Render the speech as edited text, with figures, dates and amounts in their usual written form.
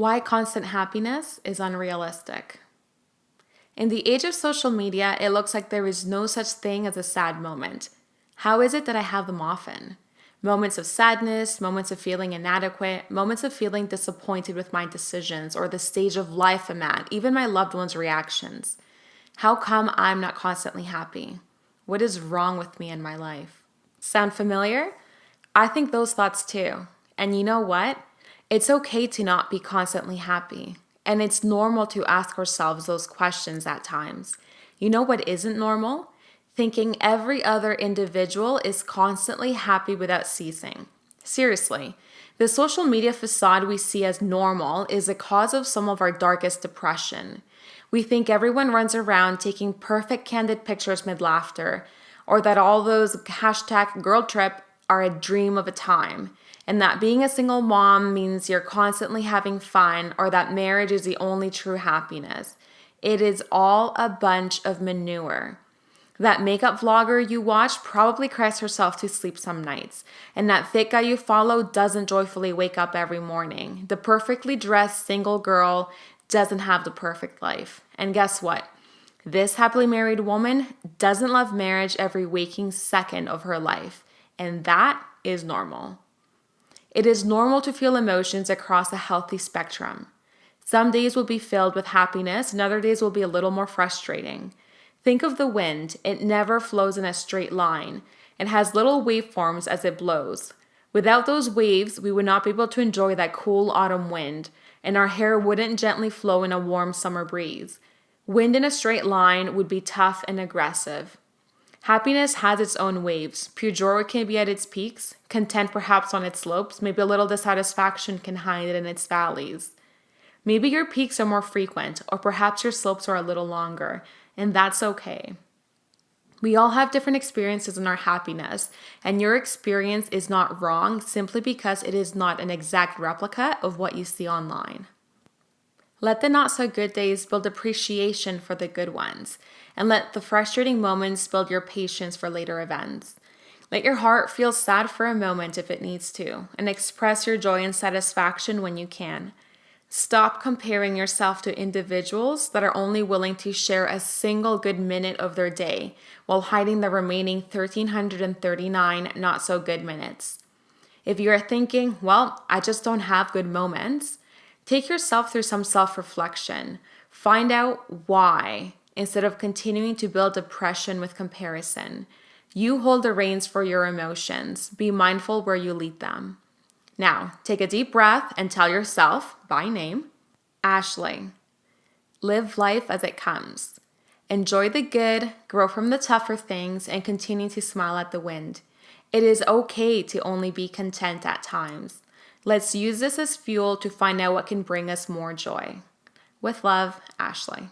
Why constant happiness is unrealistic. In the age of social media, it looks like there is no such thing as a sad moment. How is it that I have them often? Moments of sadness, moments of feeling inadequate, moments of feeling disappointed with my decisions or the stage of life I'm at, even my loved ones' reactions. How come I'm not constantly happy? What is wrong with me in my life? Sound familiar? I think those thoughts too. And you know what? It's okay to not be constantly happy. And it's normal to ask ourselves those questions at times. You know what isn't normal? Thinking every other individual is constantly happy without ceasing. Seriously, the social media facade we see as normal is a cause of some of our darkest depression. We think everyone runs around taking perfect candid pictures mid laughter, or that all those hashtag girl trip are a dream of a time, and that being a single mom means you're constantly having fun, or that marriage is the only true happiness. It is all a bunch of manure. That makeup vlogger you watch probably cries herself to sleep some nights, and that fit guy you follow doesn't joyfully wake up every morning. The perfectly dressed single girl doesn't have the perfect life. And guess what? This happily married woman doesn't love marriage every waking second of her life, and that is normal. It is normal to feel emotions across a healthy spectrum. Some days will be filled with happiness, and other days will be a little more frustrating. Think of the wind. It never flows in a straight line. It has little waveforms as it blows. Without those waves, we would not be able to enjoy that cool autumn wind, and our hair wouldn't gently flow in a warm summer breeze. Wind in a straight line would be tough and aggressive. Happiness has its own waves. Pure joy can be at its peaks, content perhaps on its slopes, maybe a little dissatisfaction can hide in its valleys. Maybe your peaks are more frequent, or perhaps your slopes are a little longer, and that's okay. We all have different experiences in our happiness, and your experience is not wrong simply because it is not an exact replica of what you see online. Let the not so good days build appreciation for the good ones, and let the frustrating moments build your patience for later events. Let your heart feel sad for a moment if it needs to, and express your joy and satisfaction when you can. Stop comparing yourself to individuals that are only willing to share a single good minute of their day while hiding the remaining 1,339 not so good minutes. If you are thinking, well, I just don't have good moments, take yourself through some self-reflection. Find out why instead of continuing to build depression with comparison. You hold the reins for your emotions. Be mindful where you lead them. Now, take a deep breath and tell yourself, by name, Ashley, live life as it comes. Enjoy the good, grow from the tougher things, and continue to smile at the wind. It is okay to only be content at times. Let's use this as fuel to find out what can bring us more joy. With love, Ashley.